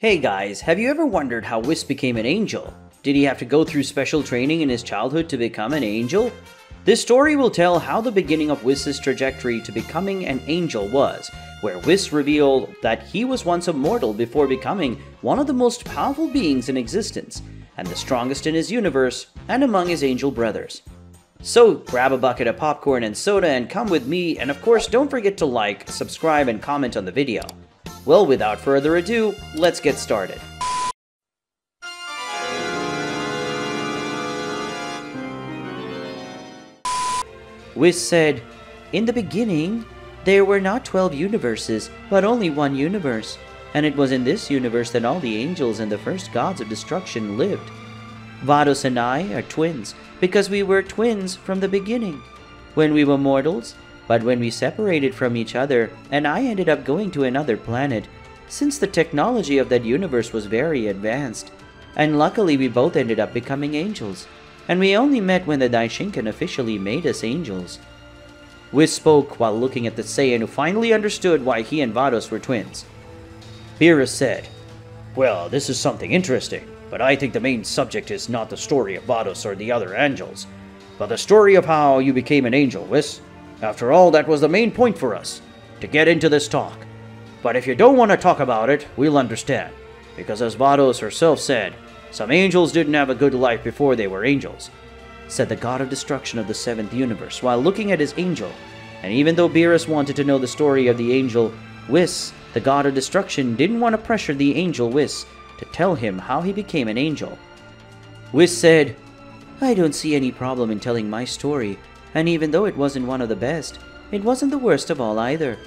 Hey guys, have you ever wondered how Whis became an angel? Did he have to go through special training in his childhood to become an angel? This story will tell how the beginning of Whis' trajectory to becoming an angel was, where Whis revealed that he was once a mortal before becoming one of the most powerful beings in existence, and the strongest in his universe and among his angel brothers. So grab a bucket of popcorn and soda and come with me, and of course don't forget to like, subscribe, and comment on the video. Well, without further ado, let's get started. Whis said, "In the beginning, there were not 12 universes, but only one universe, and it was in this universe that all the angels and the first gods of destruction lived. Vados and I are twins, because we were twins from the beginning, when we were mortals. But when we separated from each other, and I ended up going to another planet, since the technology of that universe was very advanced, and luckily we both ended up becoming angels, and we only met when the Daishinkan officially made us angels." Whis spoke while looking at the Saiyan who finally understood why he and Vados were twins. Beerus said, "Well, this is something interesting, but I think the main subject is not the story of Vados or the other angels, but the story of how you became an angel, Whis. After all, that was the main point for us, to get into this talk. But if you don't want to talk about it, we'll understand, because as Vados herself said, some angels didn't have a good life before they were angels," said the god of destruction of the 7th universe while looking at his angel. And even though Beerus wanted to know the story of the angel, Whis, the god of destruction, didn't want to pressure the angel Whis to tell him how he became an angel. Whis said, "I don't see any problem in telling my story, and even though it wasn't one of the best, it wasn't the worst of all either,"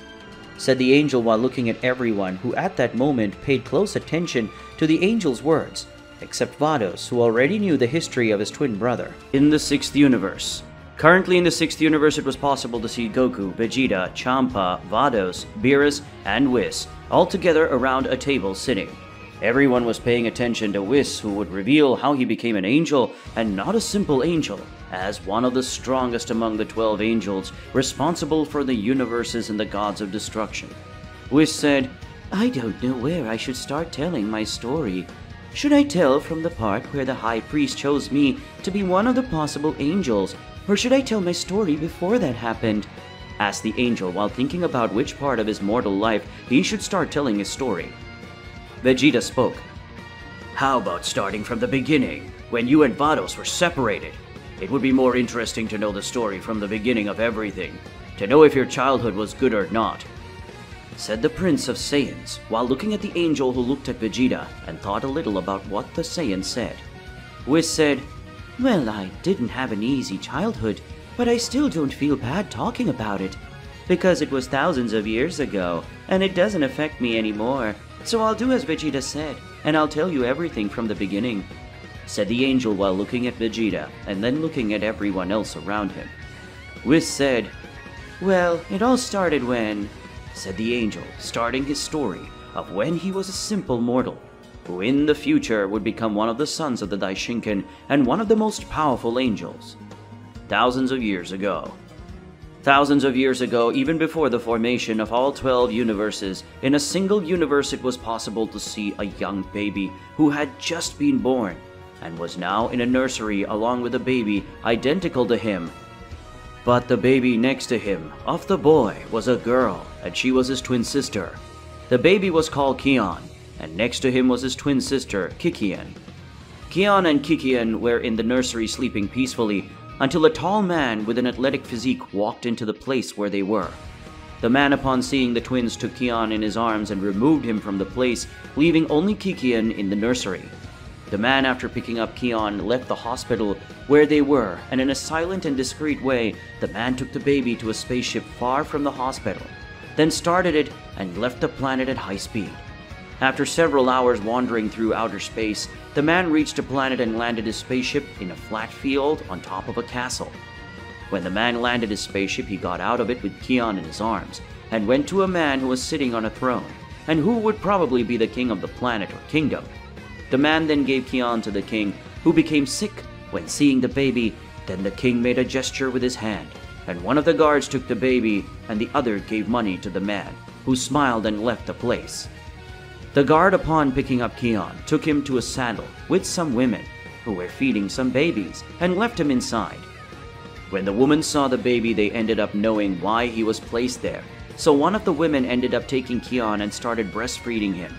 said the angel while looking at everyone who at that moment paid close attention to the angel's words, except Vados, who already knew the history of his twin brother. In the 6th universe. Currently in the 6th universe, it was possible to see Goku, Vegeta, Champa, Vados, Beerus, and Whis all together around a table sitting. Everyone was paying attention to Whis, who would reveal how he became an angel, and not a simple angel, as one of the strongest among the 12 angels responsible for the universes and the gods of destruction. Whis said, "I don't know where I should start telling my story. Should I tell from the part where the High Priest chose me to be one of the possible angels, or should I tell my story before that happened?" asked the angel while thinking about which part of his mortal life he should start telling his story. Vegeta spoke. "How about starting from the beginning, when you and Vados were separated? It would be more interesting to know the story from the beginning of everything, to know if your childhood was good or not," said the Prince of Saiyans, while looking at the angel who looked at Vegeta and thought a little about what the Saiyan said. Whis said, "Well, I didn't have an easy childhood, but I still don't feel bad talking about it, because it was thousands of years ago, and it doesn't affect me anymore. So I'll do as Vegeta said, and I'll tell you everything from the beginning," said the angel while looking at Vegeta and then looking at everyone else around him. Whis said, "Well, it all started when," said the angel, starting his story of when he was a simple mortal, who in the future would become one of the sons of the Daishinkan and one of the most powerful angels. Thousands of years ago. Thousands of years ago, even before the formation of all 12 universes, in a single universe it was possible to see a young baby who had just been born, and was now in a nursery along with a baby identical to him. But the baby next to him, of the boy, was a girl, and she was his twin sister. The baby was called Kion, and next to him was his twin sister, Kikian. Kion and Kikian were in the nursery sleeping peacefully, until a tall man with an athletic physique walked into the place where they were. The man, upon seeing the twins, took Kion in his arms and removed him from the place, leaving only Kikian in the nursery. The man, after picking up Kion, left the hospital where they were, and in a silent and discreet way, the man took the baby to a spaceship far from the hospital, then started it and left the planet at high speed. After several hours wandering through outer space, the man reached a planet and landed his spaceship in a flat field on top of a castle. When the man landed his spaceship, he got out of it with Kion in his arms, and went to a man who was sitting on a throne, and who would probably be the king of the planet or kingdom. The man then gave Kion to the king, who became sick when seeing the baby. Then the king made a gesture with his hand, and one of the guards took the baby, and the other gave money to the man, who smiled and left the place. The guard, upon picking up Keon, took him to a saddle with some women who were feeding some babies and left him inside. When the woman saw the baby, they ended up knowing why he was placed there. So one of the women ended up taking Keon and started breastfeeding him.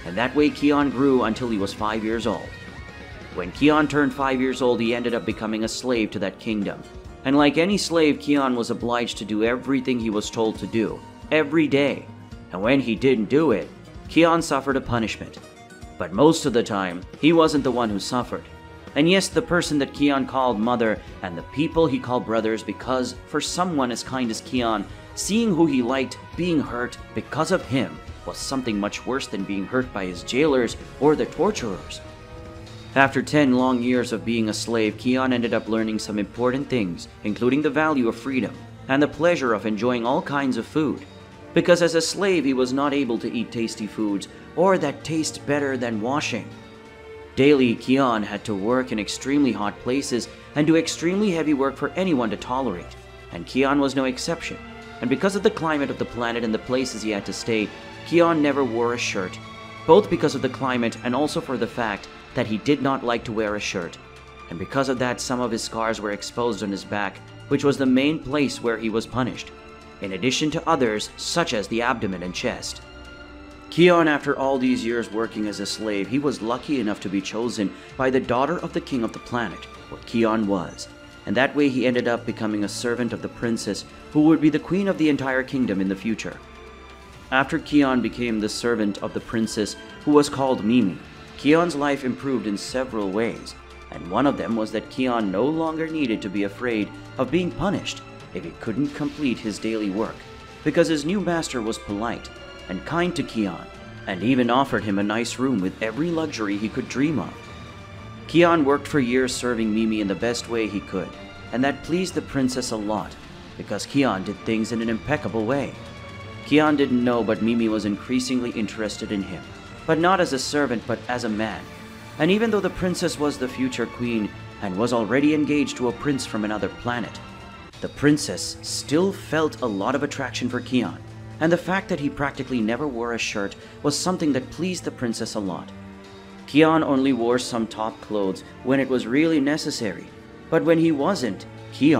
And that way Keon grew until he was 5 years old. When Keon turned 5 years old, he ended up becoming a slave to that kingdom. And like any slave, Keon was obliged to do everything he was told to do, every day. And when he didn't do it, Keon suffered a punishment. But most of the time, he wasn't the one who suffered. And yes, the person that Keon called mother and the people he called brothers, because for someone as kind as Keon, seeing who he liked being hurt because of him was something much worse than being hurt by his jailers or the torturers. After 10 long years of being a slave, Keon ended up learning some important things, including the value of freedom and the pleasure of enjoying all kinds of food. Because as a slave, he was not able to eat tasty foods or that taste better than washing. Daily, Keon had to work in extremely hot places and do extremely heavy work for anyone to tolerate, and Keon was no exception. And because of the climate of the planet and the places he had to stay, Keon never wore a shirt, both because of the climate and also for the fact that he did not like to wear a shirt. And because of that, some of his scars were exposed on his back, which was the main place where he was punished, in addition to others such as the abdomen and chest. Keon, after all these years working as a slave, he was lucky enough to be chosen by the daughter of the king of the planet, what Keon was. And that way he ended up becoming a servant of the princess, who would be the queen of the entire kingdom in the future. After Keon became the servant of the princess, who was called Mimi, Keon's life improved in several ways, and one of them was that Keon no longer needed to be afraid of being punished if he couldn't complete his daily work, because his new master was polite and kind to Keon, and even offered him a nice room with every luxury he could dream of. Keon worked for years serving Mimi in the best way he could, and that pleased the princess a lot, because Keon did things in an impeccable way. Keon didn't know, but Mimi was increasingly interested in him, but not as a servant, but as a man. And even though the princess was the future queen and was already engaged to a prince from another planet, the princess still felt a lot of attraction for Keon, and the fact that he practically never wore a shirt was something that pleased the princess a lot. Keon only wore some top clothes when it was really necessary, but when he wasn't, he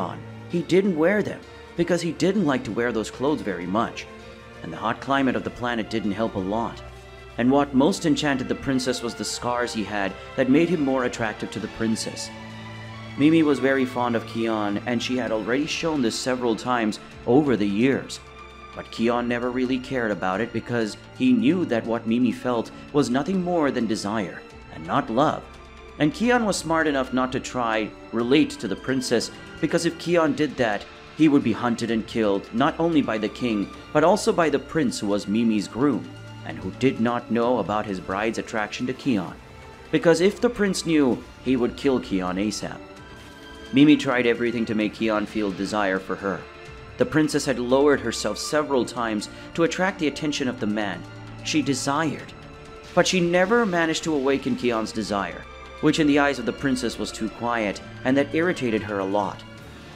didn't wear them, because he didn't like to wear those clothes very much, and the hot climate of the planet didn't help a lot. And what most enchanted the princess was the scars he had that made him more attractive to the princess. Mimi was very fond of Keon, and she had already shown this several times over the years. But Keon never really cared about it, because he knew that what Mimi felt was nothing more than desire and not love. And Keon was smart enough not to try relate to the princess, because if Keon did that, he would be hunted and killed not only by the king, but also by the prince who was Mimi's groom, and who did not know about his bride's attraction to Keon. Because if the prince knew, he would kill Keon ASAP. Mimi tried everything to make Keon feel desire for her. The princess had lowered herself several times to attract the attention of the man she desired, but she never managed to awaken Keon's desire, which in the eyes of the princess was too quiet, and that irritated her a lot.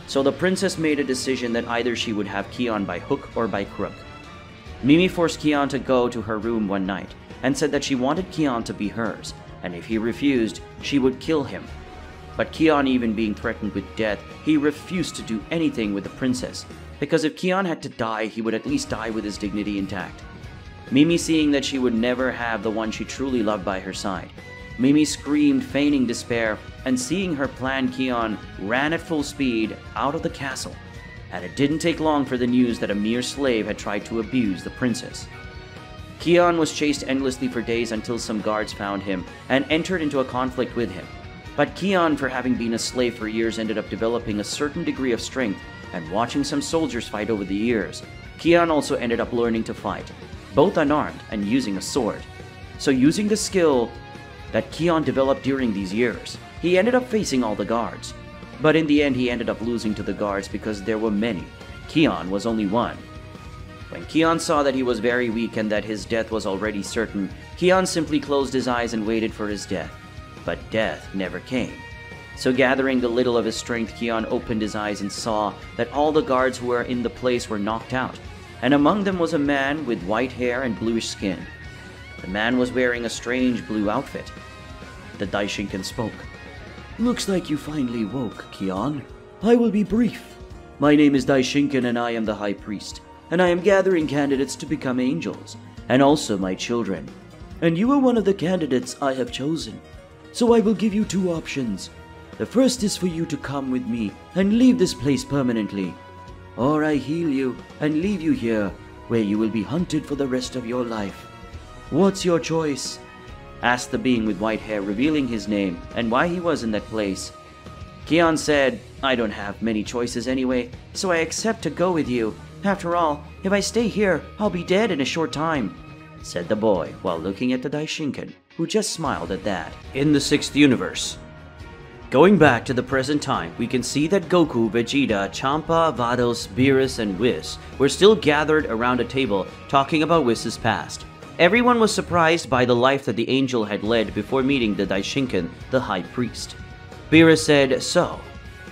So the princess made a decision that either she would have Keon by hook or by crook. Mimi forced Keon to go to her room one night and said that she wanted Keon to be hers, and if he refused, she would kill him. But Keon, even being threatened with death, he refused to do anything with the princess, because if Keon had to die, he would at least die with his dignity intact. Mimi, seeing that she would never have the one she truly loved by her side, Mimi screamed, feigning despair, and seeing her plan, Keon ran at full speed out of the castle, and it didn't take long for the news that a mere slave had tried to abuse the princess. Keon was chased endlessly for days until some guards found him and entered into a conflict with him. But Keon, for having been a slave for years, ended up developing a certain degree of strength, and watching some soldiers fight over the years, Keon also ended up learning to fight, both unarmed and using a sword. So using the skill that Keon developed during these years, he ended up facing all the guards. But in the end, he ended up losing to the guards because there were many. Keon was only one. When Keon saw that he was very weak and that his death was already certain, Keon simply closed his eyes and waited for his death. But death never came. So gathering the little of his strength, Keon opened his eyes and saw that all the guards who were in the place were knocked out, and among them was a man with white hair and bluish skin. The man was wearing a strange blue outfit. The Daishinkan spoke. Looks like you finally woke, Kion. I will be brief. My name is Daishinkan and I am the High Priest, and I am gathering candidates to become angels, and also my children. And you are one of the candidates I have chosen. So I will give you two options. The first is for you to come with me and leave this place permanently. Or I heal you and leave you here, where you will be hunted for the rest of your life. What's your choice? Asked the being with white hair, revealing his name and why he was in that place. Kion said, I don't have many choices anyway, so I accept to go with you. After all, if I stay here, I'll be dead in a short time, said the boy while looking at the Daishinkan, who just smiled at that. In the 6th universe. Going back to the present time, we can see that Goku, Vegeta, Champa, Vados, Beerus, and Whis were still gathered around a table talking about Whis' past. Everyone was surprised by the life that the angel had led before meeting the Daishinkan, the High Priest. Beerus said, so,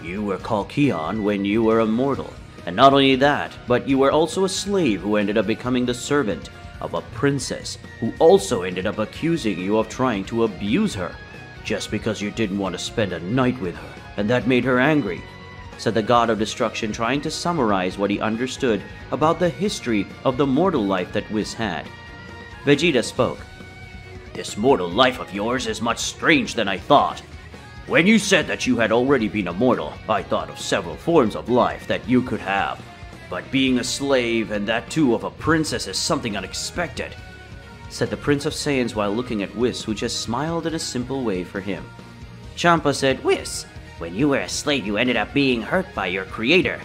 you were called Kion when you were a mortal. And not only that, but you were also a slave who ended up becoming the servant of a princess who also ended up accusing you of trying to abuse her just because you didn't want to spend a night with her, and that made her angry, said the god of destruction, trying to summarize what he understood about the history of the mortal life that Whis had. Vegeta spoke. This mortal life of yours is much strange than I thought. When you said that you had already been a mortal, I thought of several forms of life that you could have. But being a slave, and that too of a princess, is something unexpected, said the Prince of Saiyans while looking at Whis, who just smiled in a simple way for him. Champa said, Whis, when you were a slave you ended up being hurt by your creator.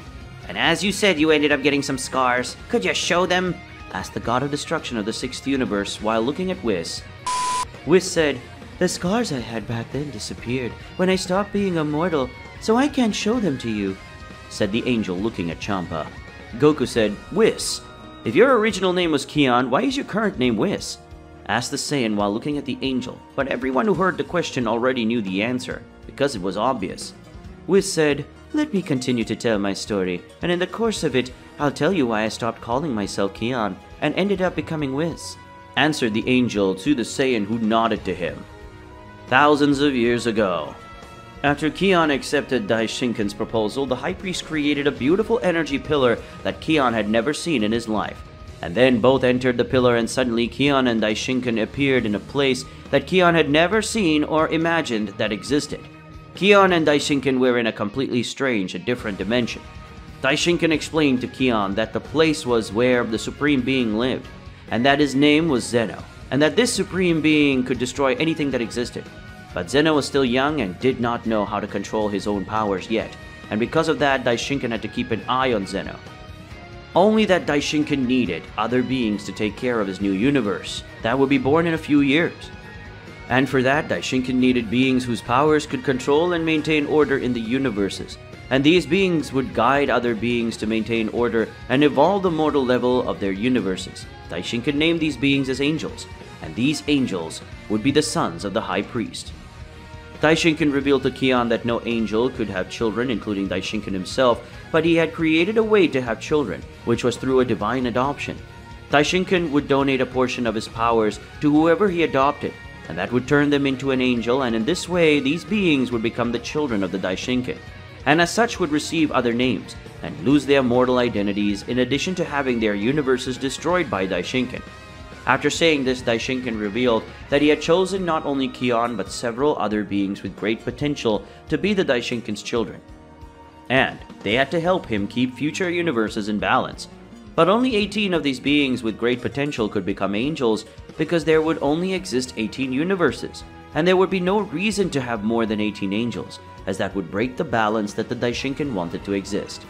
And as you said you ended up getting some scars. Could you show them? Asked the god of destruction of the 6th universe while looking at Whis. Whis said, the scars I had back then disappeared when I stopped being a mortal, so I can't show them to you, said the angel looking at Champa. Goku said, Whis, if your original name was Kion, why is your current name Whis? Asked the Saiyan while looking at the angel, but everyone who heard the question already knew the answer, because it was obvious. Whis said, let me continue to tell my story, and in the course of it, I'll tell you why I stopped calling myself Kion and ended up becoming Whis, answered the angel to the Saiyan, who nodded to him. Thousands of years ago. After Kion accepted Daishinkan's proposal, the High Priest created a beautiful energy pillar that Kion had never seen in his life. And then both entered the pillar, and suddenly Kion and Daishinkan appeared in a place that Kion had never seen or imagined that existed. Kion and Daishinkan were in a completely strange and different dimension. Daishinkan explained to Kion that the place was where the Supreme Being lived, and that his name was Zeno, and that this Supreme Being could destroy anything that existed. But Zeno was still young and did not know how to control his own powers yet, and because of that, Daishinkan had to keep an eye on Zeno. Only that Daishinkan needed other beings to take care of his new universe that would be born in a few years. And for that, Daishinkan needed beings whose powers could control and maintain order in the universes, and these beings would guide other beings to maintain order and evolve the mortal level of their universes. Daishinkan named these beings as angels, and these angels would be the sons of the High Priest. Daishinkan revealed to Kion that no angel could have children, including Daishinkan himself, but he had created a way to have children, which was through a divine adoption. Daishinkan would donate a portion of his powers to whoever he adopted, and that would turn them into an angel, and in this way these beings would become the children of the Daishinkan, and as such would receive other names, and lose their mortal identities, in addition to having their universes destroyed by Daishinkan. After saying this, Daishinkan revealed that he had chosen not only Kion but several other beings with great potential to be the Daishinkan's children. And they had to help him keep future universes in balance. But only 18 of these beings with great potential could become angels because there would only exist 18 universes, and there would be no reason to have more than 18 angels, as that would break the balance that the Daishinkan wanted to exist.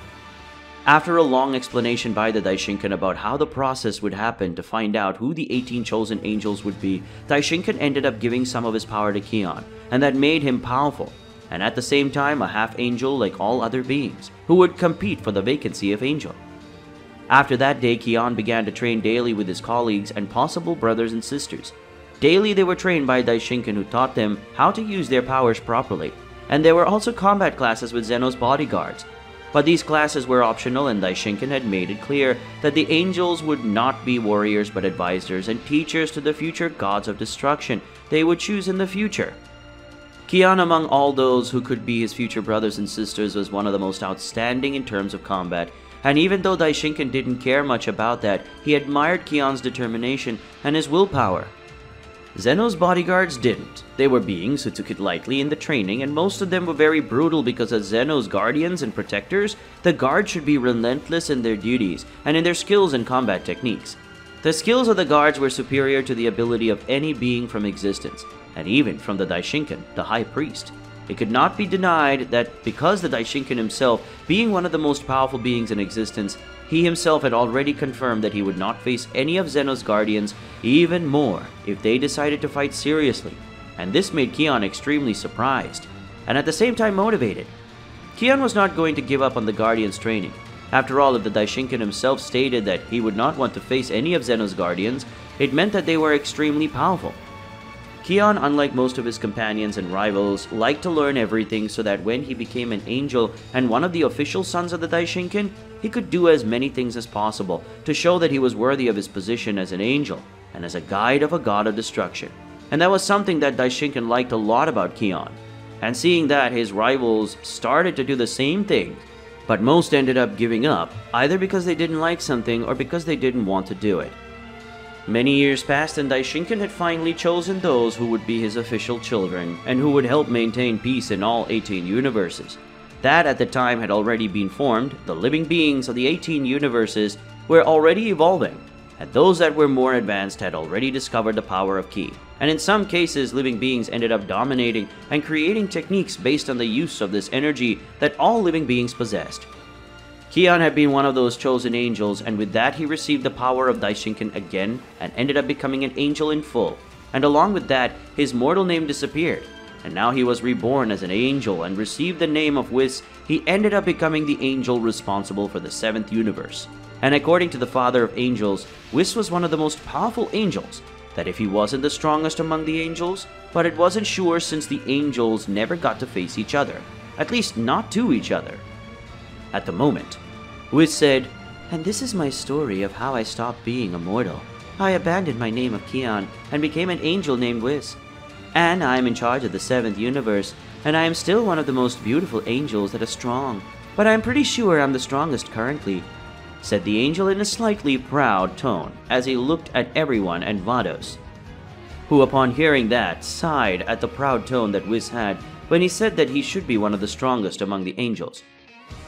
After a long explanation by the Daishinkan about how the process would happen to find out who the 18 chosen angels would be, Daishinkan ended up giving some of his power to Kion, and that made him powerful, and at the same time a half-angel like all other beings, who would compete for the vacancy of angel. After that day, Kion began to train daily with his colleagues and possible brothers and sisters. Daily they were trained by Daishinkan, who taught them how to use their powers properly, and there were also combat classes with Zeno's bodyguards. But these classes were optional, and Daishinkan had made it clear that the angels would not be warriors but advisors and teachers to the future gods of destruction they would choose in the future. Kian, among all those who could be his future brothers and sisters, was one of the most outstanding in terms of combat, and even though Daishinkan didn't care much about that, he admired Kian's determination and his willpower. Zeno's bodyguards didn't. They were beings who took it lightly in the training, and most of them were very brutal because as Zeno's guardians and protectors, the guards should be relentless in their duties and in their skills and combat techniques. The skills of the guards were superior to the ability of any being from existence, and even from the Daishinkan, the High Priest. It could not be denied that because the Daishinkan himself, being one of the most powerful beings in existence, he himself had already confirmed that he would not face any of Zeno's guardians, even more if they decided to fight seriously, and this made Kian extremely surprised, and at the same time motivated. Kian was not going to give up on the guardians' training. After all, if the Daishinkan himself stated that he would not want to face any of Zeno's guardians, it meant that they were extremely powerful. Kian, unlike most of his companions and rivals, liked to learn everything so that when he became an angel and one of the official sons of the Daishinkan, he could do as many things as possible to show that he was worthy of his position as an angel and as a guide of a god of destruction. And that was something that Daishinkan liked a lot about Kian. And seeing that his rivals started to do the same thing, but most ended up giving up, either because they didn't like something or because they didn't want to do it. Many years passed, and Daishinkan had finally chosen those who would be his official children and who would help maintain peace in all 18 universes. That at the time had already been formed. The living beings of the 18 universes were already evolving, and those that were more advanced had already discovered the power of Ki. And in some cases, living beings ended up dominating and creating techniques based on the use of this energy that all living beings possessed. Kian had been one of those chosen angels, and with that he received the power of Daishinkan again and ended up becoming an angel in full. And along with that, his mortal name disappeared, and now he was reborn as an angel and received the name of Whis. He ended up becoming the angel responsible for the 7th universe. And according to the father of angels, Whis was one of the most powerful angels, that if he wasn't the strongest among the angels, but it wasn't sure since the angels never got to face each other, at least not to each other. At the moment, Whis said, "And this is my story of how I stopped being a mortal. I abandoned my name of Kian and became an angel named Whis. And I am in charge of the 7th universe, and I am still one of the most beautiful angels that are strong. But I am pretty sure I'm the strongest currently," said the angel in a slightly proud tone as he looked at everyone and Vados, who upon hearing that sighed at the proud tone that Whis had when he said that he should be one of the strongest among the angels.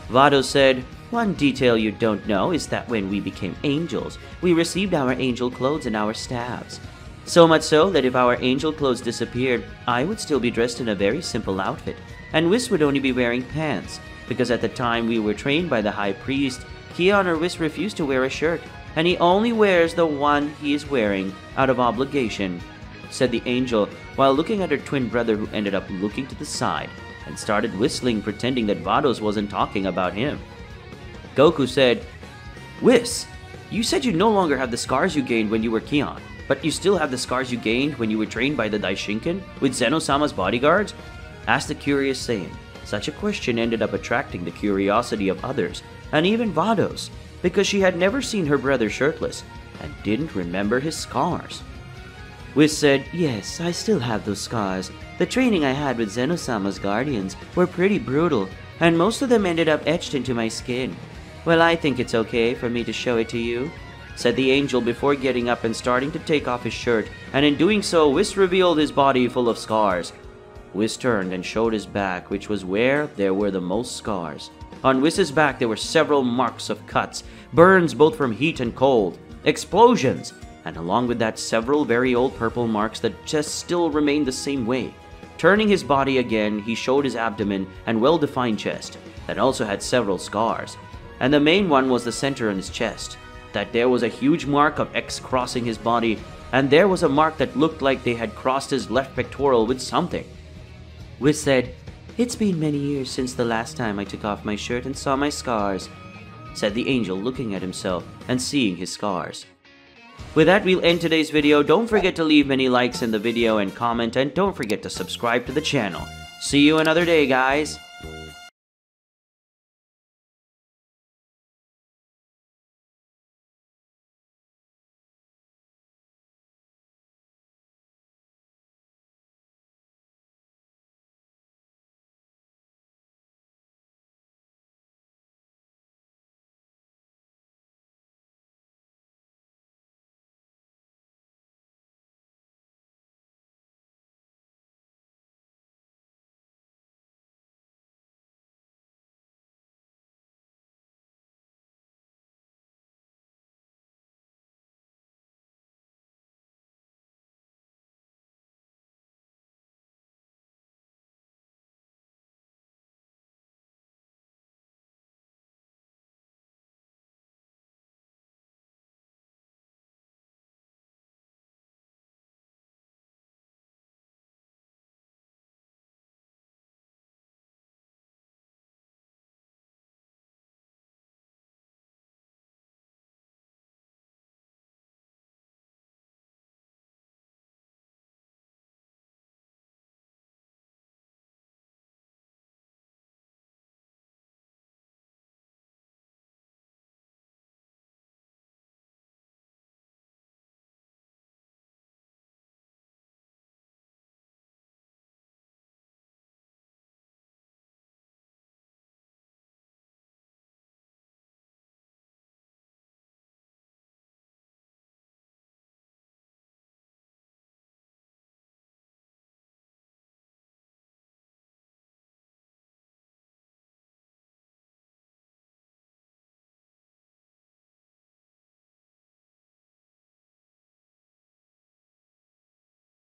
Vados said, "One detail you don't know is that when we became angels, we received our angel clothes and our staves. So much so that if our angel clothes disappeared, I would still be dressed in a very simple outfit, and Whis would only be wearing pants, because at the time we were trained by the High Priest, Kian or Whis refused to wear a shirt, and he only wears the one he is wearing out of obligation," said the angel, while looking at her twin brother, who ended up looking to the side and started whistling, pretending that Vados wasn't talking about him. Goku said, "Whis, you said you no longer have the scars you gained when you were Kian, but you still have the scars you gained when you were trained by the Daishinkan with Zeno-sama's bodyguards?" asked the curious Saiyan. Such a question ended up attracting the curiosity of others, and even Vados, because she had never seen her brother shirtless and didn't remember his scars. Whis said, "Yes, I still have those scars. The training I had with Zeno-sama's guardians were pretty brutal, and most of them ended up etched into my skin. Well, I think it's okay for me to show it to you," said the angel before getting up and starting to take off his shirt, and in doing so, Whis revealed his body full of scars. Whis turned and showed his back, which was where there were the most scars. On Whis's back there were several marks of cuts, burns both from heat and cold, explosions, and along with that several very old purple marks that just still remained the same way. Turning his body again, he showed his abdomen and well-defined chest that also had several scars, and the main one was the center on his chest, that there was a huge mark of X crossing his body, and there was a mark that looked like they had crossed his left pectoral with something. Whis said, "It's been many years since the last time I took off my shirt and saw my scars," said the angel, looking at himself and seeing his scars. With that, we'll end today's video. Don't forget to leave many likes in the video and comment, and don't forget to subscribe to the channel. See you another day, guys.